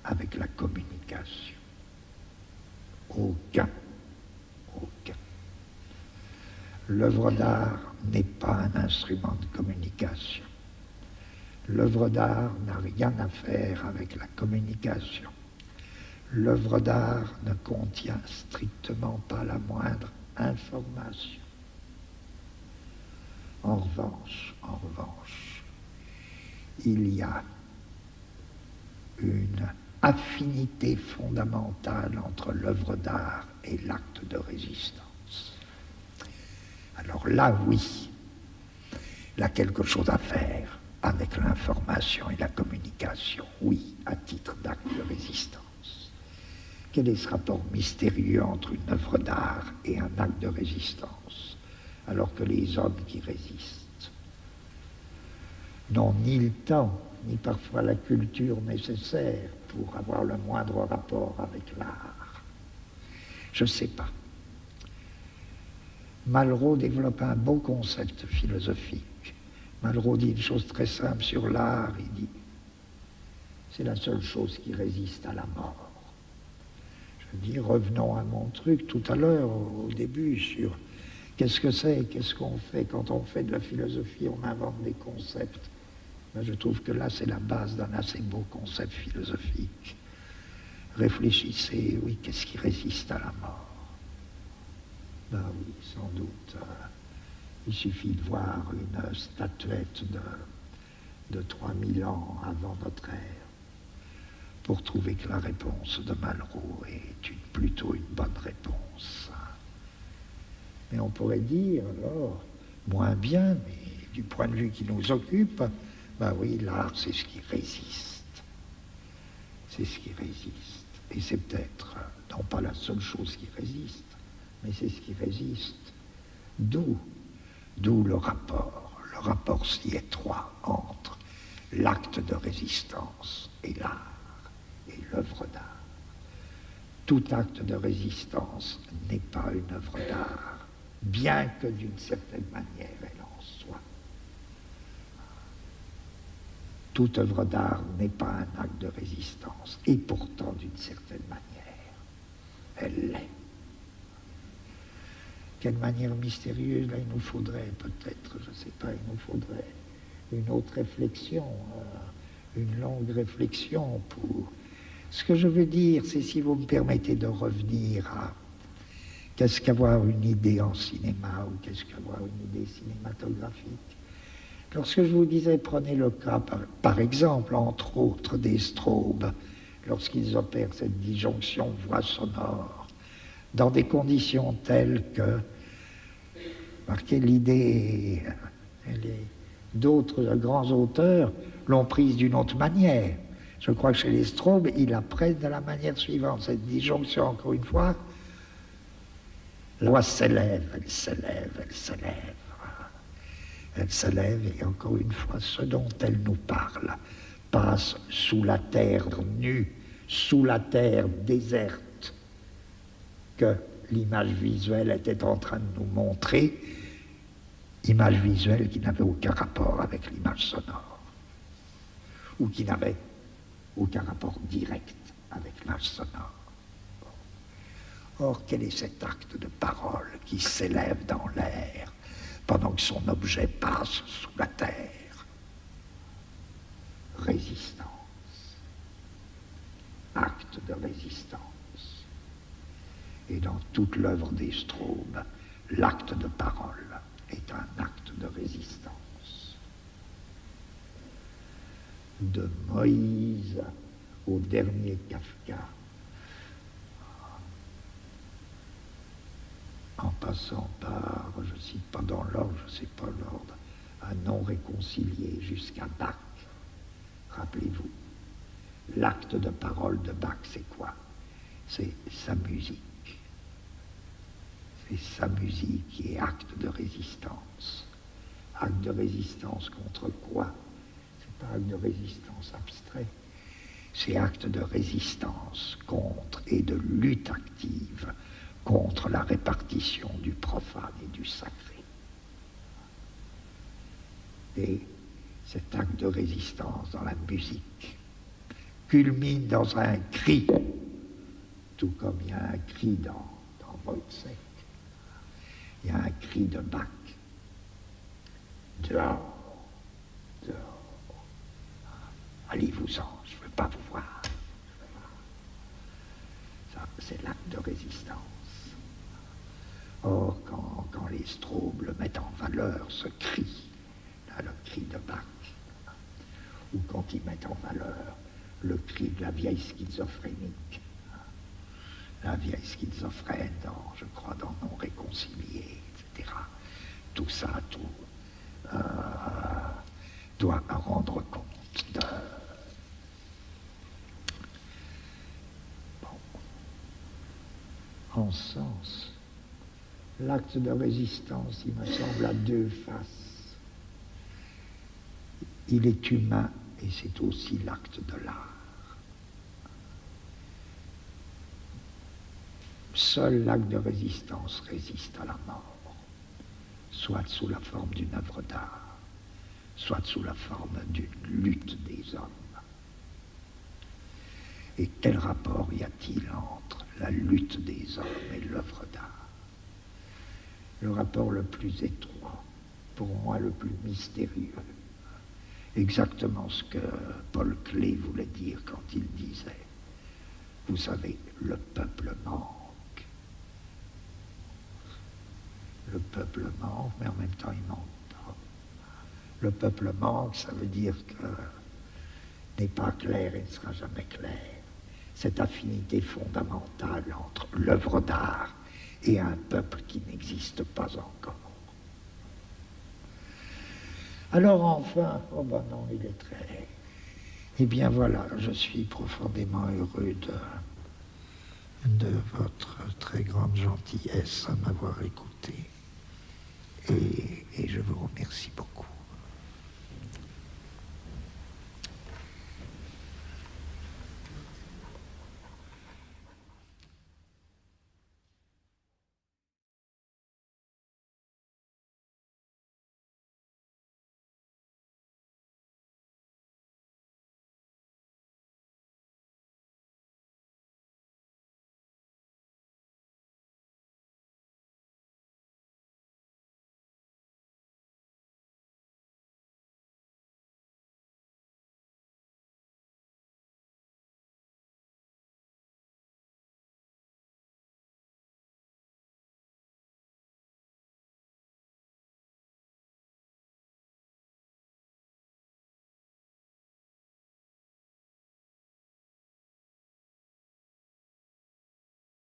avec la communication. Aucun. Aucun. L'œuvre d'art n'est pas un instrument de communication. L'œuvre d'art n'a rien à faire avec la communication. L'œuvre d'art ne contient strictement pas la moindre information. En revanche, il y a une affinité fondamentale entre l'œuvre d'art et l'acte de résistance. Alors là, oui, il a quelque chose à faire avec l'information et la communication, oui, à titre d'acte de résistance. Quel est ce rapport mystérieux entre une œuvre d'art et un acte de résistance, alors que les hommes qui résistent n'ont ni le temps, ni parfois la culture nécessaire pour avoir le moindre rapport avec l'art? Je ne sais pas. Malraux développe un beau concept philosophique. Malraux dit une chose très simple sur l'art, il dit c'est la seule chose qui résiste à la mort. Je dis, revenons à mon truc tout à l'heure, au début, sur qu'est-ce que c'est, qu'est-ce qu'on fait. Quand on fait de la philosophie, on invente des concepts. Ben, je trouve que là, c'est la base d'un assez beau concept philosophique. Réfléchissez, oui, qu'est-ce qui résiste à la mort? Ben oui, sans doute. Il suffit de voir une statuette de 3000 ans avant notre ère pour trouver que la réponse de Malraux est plutôt une bonne réponse. Mais on pourrait dire, alors, moins bien, mais du point de vue qui nous occupe, ben oui, l'art, c'est ce qui résiste. C'est ce qui résiste. Et c'est peut-être, non pas la seule chose qui résiste, mais c'est ce qui résiste. D'où le rapport si étroit entre l'acte de résistance et l'art, et l'œuvre d'art. Tout acte de résistance n'est pas une œuvre d'art, bien que d'une certaine manière elle en soit. Toute œuvre d'art n'est pas un acte de résistance, et pourtant d'une certaine manière, elle l'est. Quelle manière mystérieuse, là, il nous faudrait peut-être, je ne sais pas, il nous faudrait une autre réflexion, une longue réflexion pour... Ce que je veux dire, c'est, si vous me permettez de revenir à qu'est-ce qu'avoir une idée en cinéma, ou qu'est-ce qu'avoir une idée cinématographique. Lorsque je vous disais, prenez le cas, par exemple, entre autres, des Straub, lorsqu'ils opèrent cette disjonction voix-sonore, dans des conditions telles que, marquez l'idée, d'autres grands auteurs l'ont prise d'une autre manière. Je crois que chez les Straub, ils la prennent de la manière suivante. Cette disjonction, encore une fois, la voix s'élève, elle s'élève, elle s'élève. Elle s'élève et encore une fois, ce dont elle nous parle passe sous la terre nue, sous la terre déserte que l'image visuelle était en train de nous montrer, image visuelle qui n'avait aucun rapport avec l'image sonore, ou qui n'avait aucun rapport direct avec l'image sonore. Or, quel est cet acte de parole qui s'élève dans l'air pendant que son objet passe sous la terre? Résistance. Acte de résistance. Et dans toute l'œuvre des Straub, l'acte de parole est un acte de résistance. De Moïse au dernier Kafka, en passant par, je ne cite pas dans l'ordre, je ne sais pas l'ordre, un non réconcilié jusqu'à Bach. Rappelez-vous, l'acte de parole de Bach, c'est quoi? C'est sa musique. C'est sa musique qui est acte de résistance. Acte de résistance contre quoi? C'est pas acte de résistance abstrait. C'est acte de résistance contre et de lutte active contre la répartition du profane et du sacré. Et cet acte de résistance dans la musique culmine dans un cri, tout comme il y a un cri dans Wojciech. Il y a un cri de Bach. Dehors, dehors. Allez-vous-en, je ne veux pas vous voir. Ça, c'est l'acte de résistance. Or, quand les Straubes mettent en valeur ce cri, là, le cri de Bach, ou quand ils mettent en valeur le cri de la vieille schizophrénique, la vieille schizophrène, je crois, dans Non réconcilié, etc. Tout ça, doit rendre compte de... Bon. En ce sens, l'acte de résistance, il me semble, a deux faces. Il est humain et c'est aussi l'acte de l'art. Seul l'acte de résistance résiste à la mort, soit sous la forme d'une œuvre d'art, soit sous la forme d'une lutte des hommes. Et quel rapport y a-t-il entre la lutte des hommes et l'œuvre d'art? Le rapport le plus étroit, pour moi le plus mystérieux, exactement ce que Paul Klee voulait dire quand il disait, vous savez, le peuple manque. Le peuple manque, mais en même temps il manque pas. Le peuple manque, ça veut dire que n'est pas clair et ne sera jamais clair. Cette affinité fondamentale entre l'œuvre d'art et un peuple qui n'existe pas encore. Alors enfin, oh ben non, il est très... Eh bien voilà, je suis profondément heureux de votre très grande gentillesse à m'avoir écouté. Et je vous remercie beaucoup.